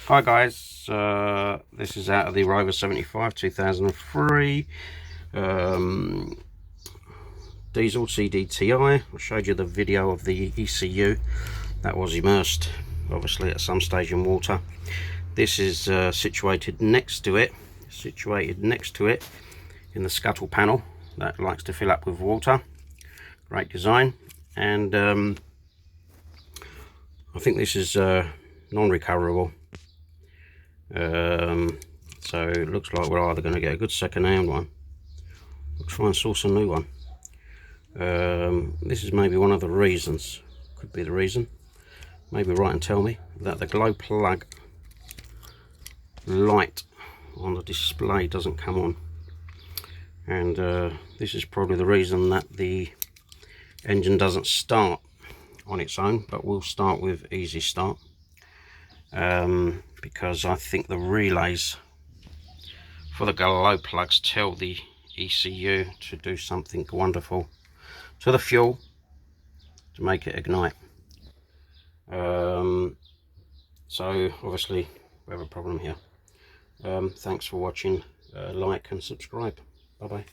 Hi guys, this is out of the Rover 75 2003 diesel cdti. I showed you the video of the ECU that was immersed obviously at some stage in water. This is situated next to it in the scuttle panel that likes to fill up with water. Great design. And I think this is non-recoverable. So it looks like we're either going to get a good second-hand one or try and source a new one. This is maybe one of the reasons, could be the reason, maybe write and tell me, that the glow plug light on the display doesn't come on. And this is probably the reason that the engine doesn't start on its own, but will start with easy start. Because I think the relays for the glow plugs tell the ECU to do something wonderful to the fuel to make it ignite. So obviously we have a problem here. Thanks for watching. Like and subscribe. Bye bye.